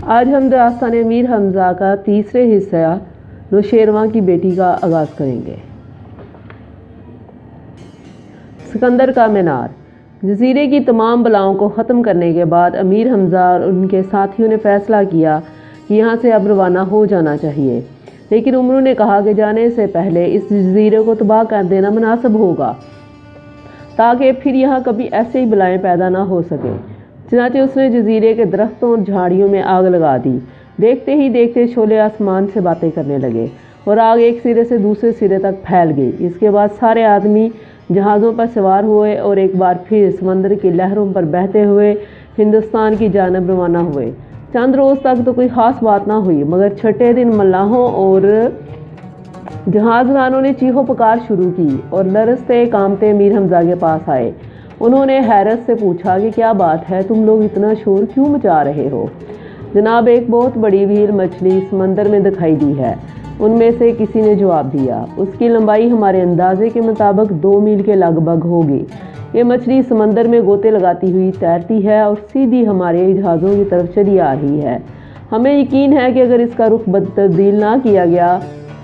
आज हम दास्तान अमीर हमज़ा का तीसरे हिस्सा नौशेरवां की बेटी का आगाज़ करेंगे। सिकंदर का मीनार। जजीरे की तमाम बलाओं को ख़त्म करने के बाद अमीर हमज़ा और उनके साथियों ने फ़ैसला किया कि यहाँ से अब रवाना हो जाना चाहिए, लेकिन उमरू ने कहा कि जाने से पहले इस जजीरे को तबाह कर देना मुनासिब होगा ताकि फिर यहाँ कभी ऐसे ही बलाएँ पैदा ना हो सकें। चनाचे उसने जजीरे के दरख्तों और झाड़ियों में आग लगा दी। देखते ही देखते शोले आसमान से बातें करने लगे और आग एक सिरे से दूसरे सिरे तक फैल गई। इसके बाद सारे आदमी जहाज़ों पर सवार हुए और एक बार फिर समंदर की लहरों पर बहते हुए हिंदुस्तान की जानब रवाना हुए। चंद रोज़ तक तो कोई ख़ास बात ना हुई, मगर छठे दिन मल्लाहों और जहाज़रानों ने चीखो पुकार शुरू की और लरजते कामते अमीर हमज़ा के पास आए। उन्होंने हैरत से पूछा कि क्या बात है, तुम लोग इतना शोर क्यों मचा रहे हो? जनाब, एक बहुत बड़ी व्हील मछली समंदर में दिखाई दी है, उनमें से किसी ने जवाब दिया। उसकी लंबाई हमारे अंदाजे के मुताबिक 2 मील के लगभग होगी। ये मछली समंदर में गोते लगाती हुई तैरती है और सीधी हमारे जहाज़ों की तरफ चली आ रही है। हमें यकीन है कि अगर इसका रुख तब्दील ना किया गया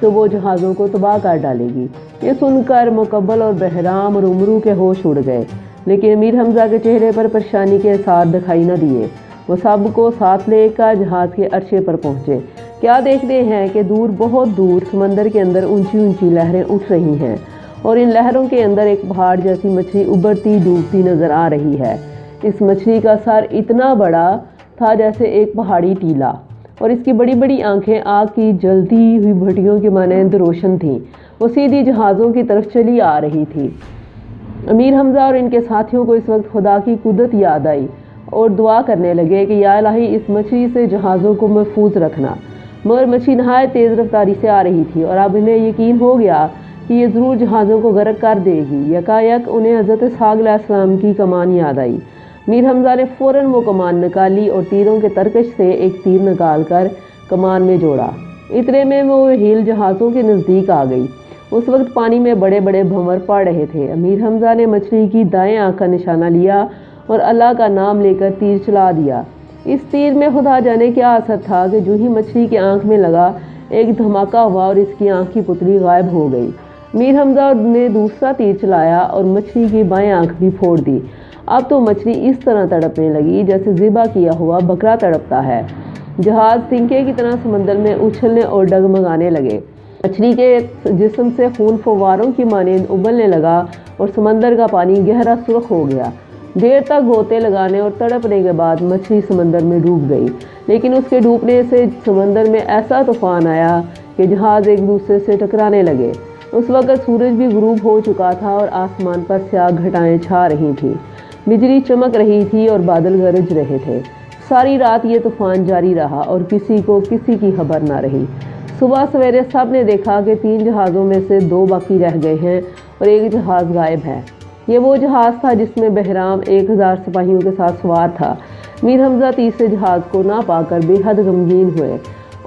तो वो जहाज़ों को तबाह कर डालेगी। ये सुनकर मुकब्बल और बहराम और उमरू के होश उड़ गए, लेकिन अमीर हमज़ा के चेहरे पर परेशानी के आसार दिखाई न दिए। वो सबको साथ लेकर जहाज़ के अर्शे पर पहुँचे। क्या देखते हैं कि दूर, बहुत दूर समंदर के अंदर ऊंची ऊंची लहरें उठ रही हैं और इन लहरों के अंदर एक पहाड़ जैसी मछली उभरती डूबती नज़र आ रही है। इस मछली का सर इतना बड़ा था जैसे एक पहाड़ी टीला और इसकी बड़ी बड़ी आंखें आग की जलती हुई भट्टियों की मानंद रोशन थीं। वो सीधी जहाज़ों की तरफ चली आ रही थी। अमीर हमज़ा और इनके साथियों को इस वक्त खुदा की कुदरत याद आई और दुआ करने लगे कि या इलाही इस मछली से जहाज़ों को महफूज रखना। मगर मछली नहायत तेज़ रफ्तारी से आ रही थी और अब इन्हें यकीन हो गया कि ये ज़रूर जहाज़ों को गर्क कर देगी। यकायक उन्हें हज़रत इसहाक़ अलैहिस्सलाम की कमान याद आई। अमीर हमज़ा ने फ़ौरन वो कमान निकाली और तीरों के तरकश से एक तीर निकाल कर कमान में जोड़ा। इतने में वो हील जहाज़ों के नज़दीक आ गई। उस वक्त पानी में बड़े बड़े भंवर पड़ रहे थे। अमीर हमज़ा ने मछली की दाएं आंख का निशाना लिया और अल्लाह का नाम लेकर तीर चला दिया। इस तीर में खुदा जाने क्या असर था कि जो ही मछली की आंख में लगा, एक धमाका हुआ और इसकी आंख की पुतली गायब हो गई। अमीर हमज़ा ने दूसरा तीर चलाया और मछली की बाएं आंख भी फोड़ दी। अब तो मछली इस तरह तड़पने लगी जैसे ज़िबा किया हुआ बकरा तड़पता है। जहाज़ तिनके की तरह समंदर में उछलने और डगमगाने लगे। मछली के जिस्म से खून फव्वारों की मानंद उबलने लगा और समंदर का पानी गहरा सुर्ख हो गया। देर तक गोते लगाने और तड़पने के बाद मछली समंदर में डूब गई, लेकिन उसके डूबने से समंदर में ऐसा तूफान आया कि जहाज़ एक दूसरे से टकराने लगे। उस वक्त सूरज भी गुरूब हो चुका था और आसमान पर स्याह घटाएं छा रही थीं। बिजली चमक रही थी और बादल गरज रहे थे। सारी रात ये तूफान जारी रहा और किसी को किसी की खबर ना रही। सुबह सवेरे सब ने देखा कि 3 जहाज़ों में से 2 बाकी रह गए हैं और एक जहाज़ गायब है। ये वो जहाज़ था जिसमें बहराम 1000 सिपाहियों के साथ सवार था। अमीर हमज़ा तीसरे जहाज़ को ना पाकर बेहद गमगीन हुए।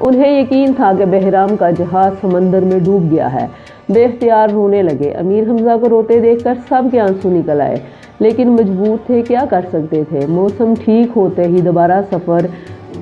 उन्हें यकीन था कि बहराम का जहाज़ समंदर में डूब गया है। बेख्तियार रोने लगे। अमीर हमज़ा को रोते देखकर सब के आंसू निकल आए, लेकिन मजबूर थे, क्या कर सकते थे। मौसम ठीक होते ही दोबारा सफ़र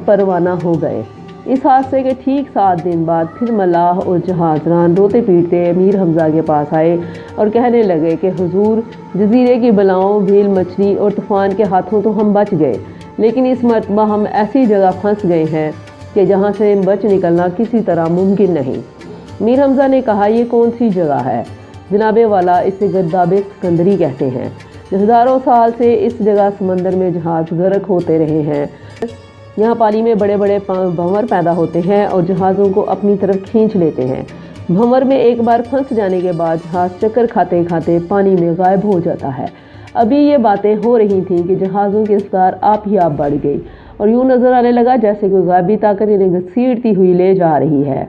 पर रवाना हो गए। इस हादसे के ठीक 7 दिन बाद फिर मल्लाह और जहाज़रान रोते पीटते अमीर हमज़ा के पास आए और कहने लगे कि हुजूर, जजीरे की बलाओं, भील मछली और तूफ़ान के हाथों तो हम बच गए, लेकिन इस मरतबा हम ऐसी जगह फंस गए हैं कि जहाँ से बच निकलना किसी तरह मुमकिन नहीं। अमीर हमज़ा ने कहा, ये कौन सी जगह है? जनाबे वाला, इसे गर्दाबे सिकंदरी कहते हैं। हज़ारों साल से इस जगह समंदर में जहाज़ गर्क होते रहे हैं। यहाँ पानी में बड़े बड़े भंवर पैदा होते हैं और जहाज़ों को अपनी तरफ खींच लेते हैं। भंवर में एक बार फंस जाने के बाद जहाज़ चक्कर खाते खाते पानी में गायब हो जाता है। अभी ये बातें हो रही थीं कि जहाज़ों की रफ्तार आप ही आप बढ़ गई और यूँ नज़र आने लगा जैसे कोई गायबी ताकत इन्हें घसीटती हुई ले जा रही है।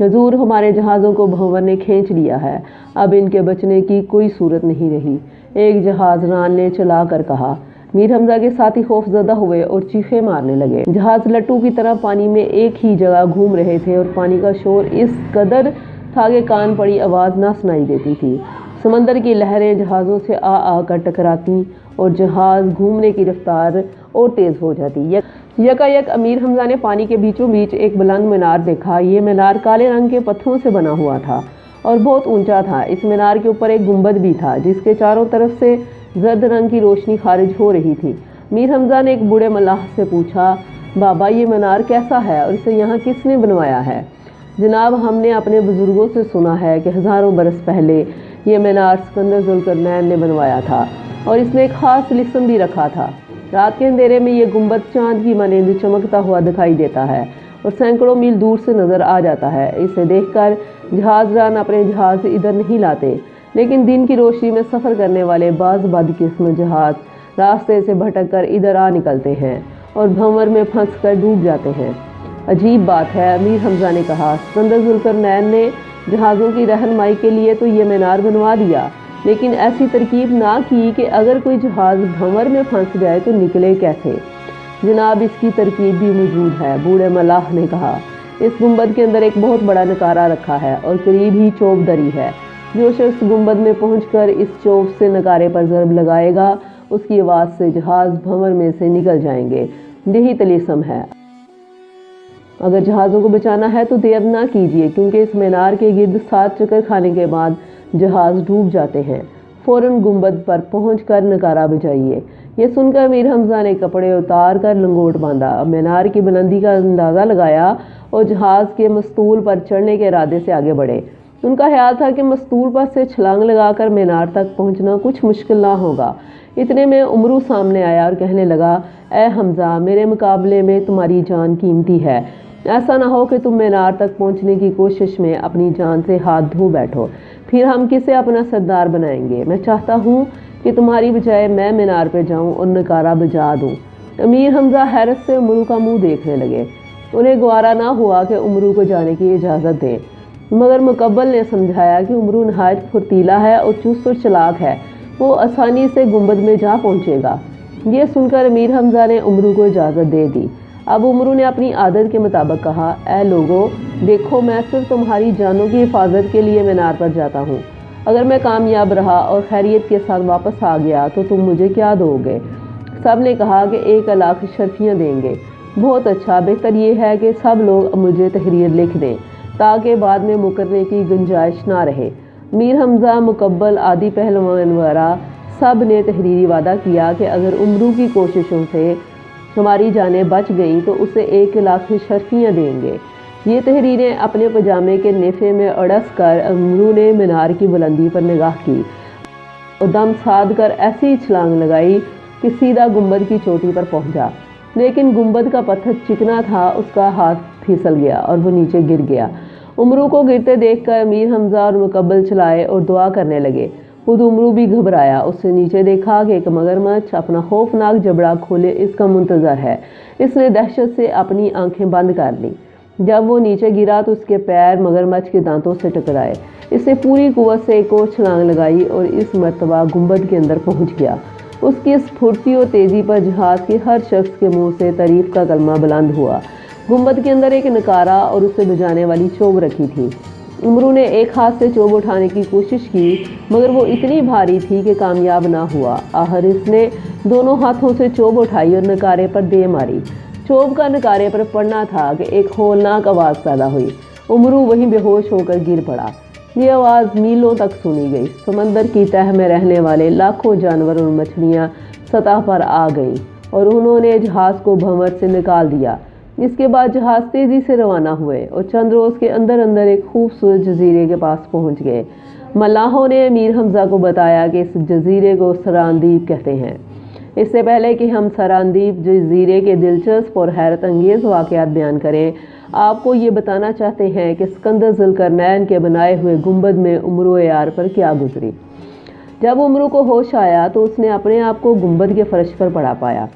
हुजूर, हमारे जहाज़ों को भंवर ने खींच लिया है, अब इनके बचने की कोई सूरत नहीं रही, एक जहाज़रान ने चला कर कहा। अमीर हमज़ा के साथी खौफजदा हुए और चीखें मारने लगे। जहाज़ लट्टू की तरह पानी में एक ही जगह घूम रहे थे और पानी का शोर इस कदर था कि कान पड़ी आवाज़ ना सुनाई देती थी। समंदर की लहरें जहाज़ों से आ कर टकराती और जहाज़ घूमने की रफ्तार और तेज़ हो जाती। यकायक अमीर हमजा ने पानी के बीचों बीच एक बुलंद मीनार देखा। ये मीनार काले रंग के पत्थरों से बना हुआ था और बहुत ऊंचा था। इस मीनार के ऊपर एक गुंबद भी था जिसके चारों तरफ से जर्द रंग की रोशनी खारिज हो रही थी। मीर हमजा ने एक बूढ़े मल्लाह से पूछा, बाबा ये मीनार कैसा है और इसे यहाँ किसने बनवाया है? जनाब, हमने अपने बुजुर्गों से सुना है कि हज़ारों बरस पहले ये मीनार सिकंदर ज़ुल्करनैन ने बनवाया था और इसने एक ख़ास लिस्म भी रखा था। रात के अंधेरे में ये गुंबद चांद की मानंद चमकता हुआ दिखाई देता है और सैकड़ों मील दूर से नज़र आ जाता है। इसे देखकर जहाज़रान अपने जहाज़ इधर नहीं लाते, लेकिन दिन की रोशनी में सफ़र करने वाले बाज़ बदकिस्म जहाज़ रास्ते से भटक कर इधर आ निकलते हैं और भंवर में फंस कर डूब जाते हैं। अजीब बात है, अमीर हमजा ने कहा। सिकंदर ज़ुल्करनैन ने जहाज़ों की रहनुमाई के लिए तो ये मीनार बनवा दिया, लेकिन ऐसी तरकीब ना की कि अगर कोई जहाज़ भंवर में फंस जाए तो निकले कैसे? जनाब, इसकी तरकीब भी मौजूद है, बूढ़े मल्लाह ने कहा। इस गुंबद के अंदर एक बहुत बड़ा नकारा रखा है और करीब ही चोब दरी है। जो शख्स गुंबद में पहुंचकर इस चोब से नकारे पर ज़रब लगाएगा, उसकी आवाज़ से जहाज़ भंवर में से निकल जाएंगे। यही तलीसम है। अगर जहाज़ों को बचाना है तो देर ना कीजिए, क्योंकि इस मीनार के गिर्द 7 चक्कर खाने के बाद जहाज़ डूब जाते हैं। फ़ौरन गुंबद पर पहुंचकर नकारा बजाइए। ये सुनकर अमीर हमजा ने कपड़े उतार कर लंगोट बांधा, मीनार की बुलंदी का अंदाज़ा लगाया और जहाज़ के मस्तूल पर चढ़ने के इरादे से आगे बढ़े। उनका ख्याल था कि मस्तूल पर से छलांग लगाकर मीनार तक पहुंचना कुछ मुश्किल ना होगा। इतने में उमरू सामने आया और कहने लगा, ए हमजा, मेरे मुकाबले में तुम्हारी जान कीमती है। ऐसा ना हो कि तुम मीनार तक पहुंचने की कोशिश में अपनी जान से हाथ धो बैठो, फिर हम किसे अपना सरदार बनाएंगे। मैं चाहता हूँ कि तुम्हारी बजाय मैं मीनार पर जाऊँ और नकारा बजा दूँ। अमीर हमजा हैरत से उमरू का मुँह देखने लगे। उन्हें गवारा ना हुआ कि उमरू को जाने की इजाज़त दें, मगर मुकब्बल ने समझाया कि उमरू नहायत फुर्तीला है और चुस्त और चालाक है, वो आसानी से गुंबद में जा पहुँचेगा। ये सुनकर अमीर हमजा ने उमरू को इजाज़त दे दी। अब उमरू ने अपनी आदत के मुताबिक कहा, ए लोगो, देखो, मैं सिर्फ तुम्हारी जानों की हिफाजत के लिए मीनार पर जाता हूँ। अगर मैं कामयाब रहा और खैरियत के साथ वापस आ गया तो तुम मुझे क्या दोगे? सब ने कहा कि 1 लाख शर्फियाँ देंगे। बहुत अच्छा, बेहतर ये है कि सब लोग मुझे तहरीर लिख दें ताकि बाद में मुकरने की गुंजाइश ना रहे। मीर हमजा, मुकब्बल, आदि पहलवान वगैरह सब ने तहरीरी वादा किया कि अगर उमरू की कोशिशों से हमारी जानें बच गईं तो उसे 1 लाख शर्फियाँ देंगे। ये तहरीरें अपने पजामे के नेफे में अड़स कर उमरू ने मीनार की बुलंदी पर निगाह की और दम साध कर ऐसी छलांग लगाई कि सीधा गुंबद की चोटी पर पहुंचा। लेकिन गुंबद का पत्थर चिकना था, उसका हाथ फिसल गया और वो नीचे गिर गया। उमरू को गिरते देखकर अमीर हमजा और मुकब्बल चलाए और दुआ करने लगे। खुद उमरू भी घबराया। उसने नीचे देखा कि एक मगरमच्छ अपना खौफनाक जबड़ा खोले इसका मुंतज़र है। इसने दहशत से अपनी आंखें बंद कर ली। जब वो नीचे गिरा तो उसके पैर मगरमच्छ के दांतों से टकराए। इसने पूरी कुव्वत से एक और छलांग लगाई और इस मर्तबा गुंबद के अंदर पहुंच गया। उसकी इस फुर्ती और तेज़ी पर जहाज़ के हर शख्स के मुंह से तारीफ का कलमा बुलंद हुआ। गुंबद के अंदर एक नकारा और उसे बजाने वाली चोब रखी थी। उमरू ने एक हाथ से चोब उठाने की कोशिश की, मगर वो इतनी भारी थी कि कामयाब ना हुआ। आखिर इसने दोनों हाथों से चोब उठाई और नकारे पर दे मारी। चोब का नकारे पर पड़ना था कि एक होलनाक आवाज़ पैदा हुई। उमरू वहीं बेहोश होकर गिर पड़ा। ये आवाज़ मीलों तक सुनी गई। समंदर की तह में रहने वाले लाखों जानवर और मछलियाँ सतह पर आ गईं और उन्होंने जहाज़ को भंवर से निकाल दिया। इसके बाद जहाज़ तेज़ी से रवाना हुए और चंद रोज़ के अंदर अंदर एक खूबसूरत जजीरे के पास पहुंच गए। मल्लाहों ने अमीर हमजा को बताया कि इस जजीरे को सरांदीप कहते हैं। इससे पहले कि हम सरांदीप जजीरे के दिलचस्प और हैरत अंगेज़ वाक़यात बयान करें, आपको ये बताना चाहते हैं कि सिकंदर ज़ुल्करनैन के बनाए हुए गुंबद में उमरू यार पर क्या गुजरी। जब उमरू को होश आया तो उसने अपने आप को गुंबद के फर्श पर पड़ा पाया।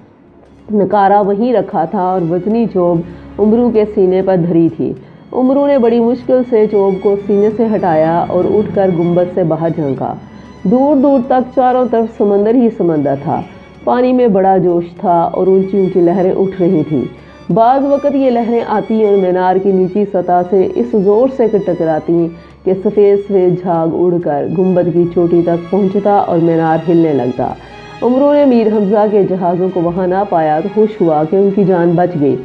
नकारा वहीं रखा था और वज़नी चोब उमरू के सीने पर धरी थी। उमरू ने बड़ी मुश्किल से चोब को सीने से हटाया और उठकर गुंबद से बाहर झांका। दूर दूर तक चारों तरफ समंदर ही समंदर था। पानी में बड़ा जोश था और ऊंची ऊंची लहरें उठ रही थीं। बाज़ वक़्त ये लहरें आती और मीनार की नीची सतह से इस ज़ोर से टकराती कि सफ़ेद सफ़ेद झाग उड़कर गुंबद की चोटी तक पहुंचता और मीनार हिलने लगता। عمروں نے میر حمزہ کے جہازوں کو وہاں نہ پایا تو خوش ہوا کہ ان کی جان بچ گئی۔